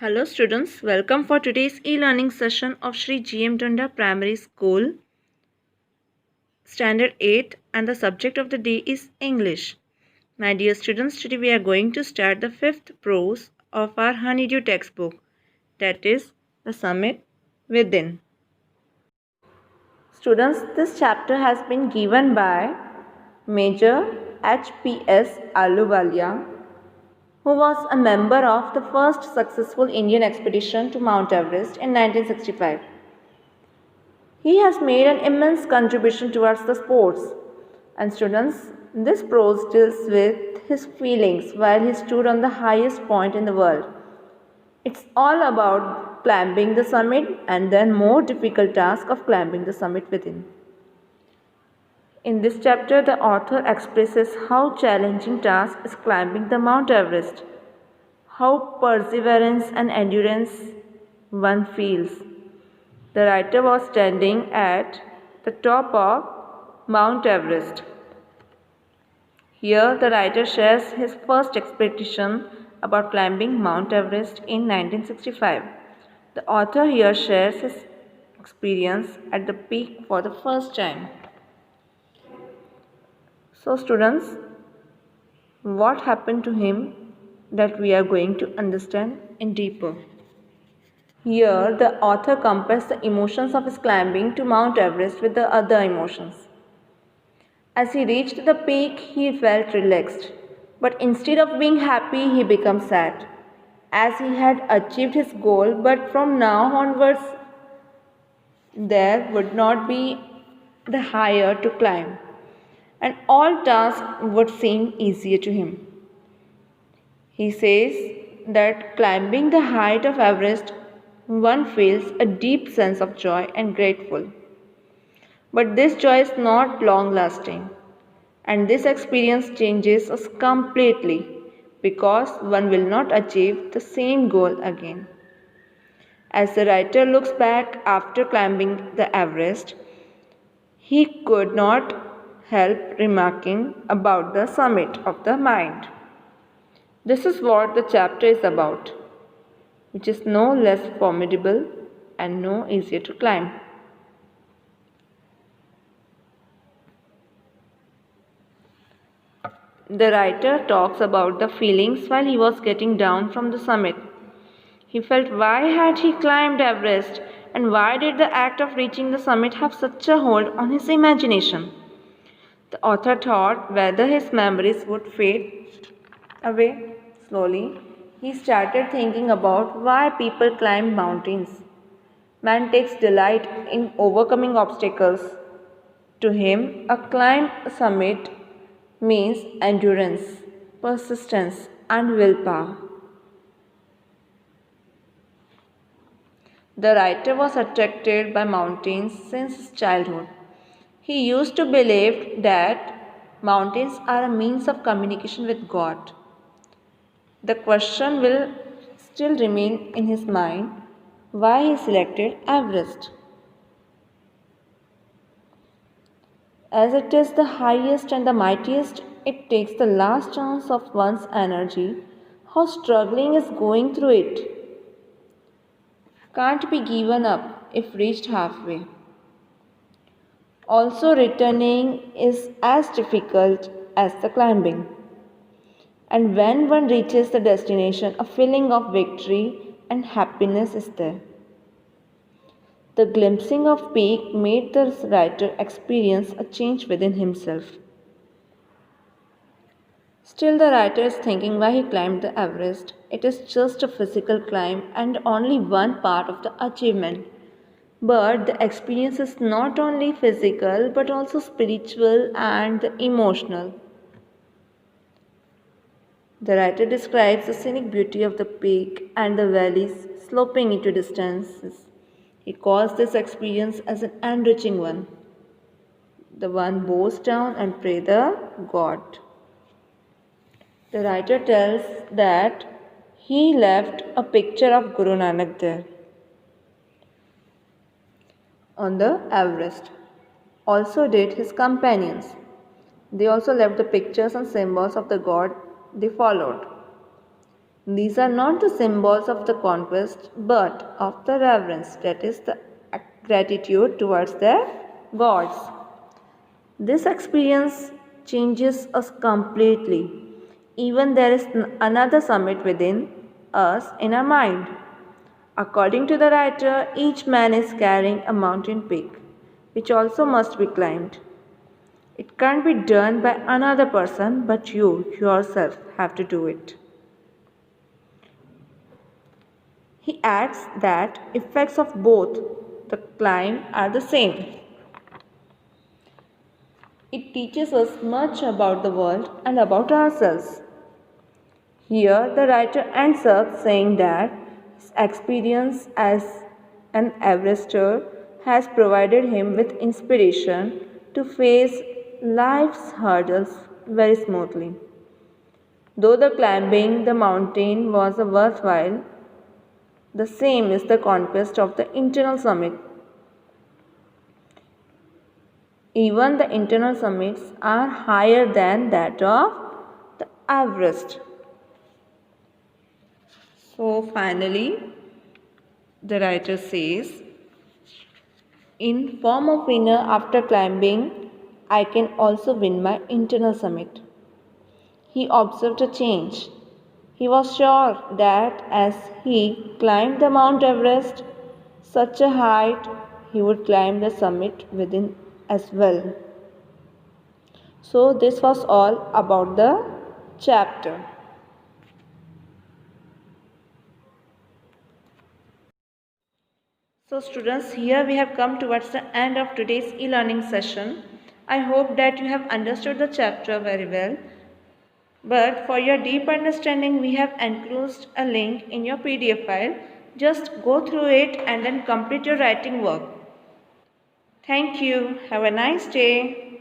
Hello students, welcome for today's e-learning session of Shri GM Tunda Primary School, Standard 8, and the subject of the day is English. My dear students, today we are going to start the fifth prose of our Honeydew textbook, that is The Summit Within. Students, this chapter has been given by Major H.P.S. Ahluwalia, who was a member of the first successful Indian expedition to Mount Everest in 1965. He has made an immense contribution towards the sports. And students, this prose deals with his feelings while he stood on the highest point in the world. It's all about climbing the summit and then more difficult task of climbing the summit within. In this chapter, the author expresses how challenging task is climbing the Mount Everest, how perseverance and endurance one feels. The writer was standing at the top of Mount Everest. Here, the writer shares his first expedition about climbing Mount Everest in 1965. The author here shares his experience at the peak for the first time. So, students, what happened to him that we are going to understand in deeper. Here, the author compares the emotions of his climbing to Mount Everest with the other emotions. As he reached the peak, he felt relaxed, but instead of being happy, he became sad, as he had achieved his goal, but from now onwards, there would not be the higher to climb, and all tasks would seem easier to him. He says that climbing the height of Everest, one feels a deep sense of joy and grateful. But this joy is not long lasting, and this experience changes us completely because one will not achieve the same goal again. As the writer looks back after climbing the Everest, he could not help remarking about the summit of the mind. This is what the chapter is about, which is no less formidable and no easier to climb. The writer talks about the feelings while he was getting down from the summit. He felt why had he climbed Everest and why did the act of reaching the summit have such a hold on his imagination? The author thought whether his memories would fade away slowly. He started thinking about why people climb mountains. Man takes delight in overcoming obstacles. To him, a climb summit means endurance, persistence, and willpower. The writer was attracted by mountains since his childhood. He used to believe that mountains are a means of communication with God. The question will still remain in his mind why he selected Everest. As it is the highest and the mightiest, it takes the last chance of one's energy. How struggling is going through it can't be given up if reached halfway. Also, returning is as difficult as the climbing. And when one reaches the destination, a feeling of victory and happiness is there. The glimpsing of peak made the writer experience a change within himself. Still, the writer is thinking why he climbed the Everest. It is just a physical climb and only one part of the achievement. But the experience is not only physical but also spiritual and emotional. The writer describes the scenic beauty of the peak and the valleys sloping into distances. He calls this experience as an enriching one. The one bows down and pray the God. The writer tells that he left a picture of Guru Nanak there on the Everest. Also did his companions. They also left the pictures and symbols of the God they followed. These are not the symbols of the conquest but of the reverence, that is, the gratitude towards their gods. This experience changes us completely. Even there is another summit within us in our mind. According to the writer, each man is carrying a mountain peak, which also must be climbed. It can't be done by another person, but you yourself have to do it. He adds that effects of both the climb are the same. It teaches us much about the world and about ourselves. Here, the writer ends up saying that his experience as an Everester has provided him with inspiration to face life's hurdles very smoothly. Though the climbing the mountain was a worthwhile, the same is the conquest of the internal summit. Even the internal summits are higher than that of the Everest. So finally, the writer says, in form of winner after climbing, I can also win my internal summit. He observed a change. He was sure that as he climbed the Mount Everest, such a height, he would climb the summit within as well. So, this was all about the chapter. So students, here we have come towards the end of today's e-learning session. I hope that you have understood the chapter very well. But for your deep understanding, we have enclosed a link in your PDF file. Just go through it and then complete your writing work. Thank you. Have a nice day.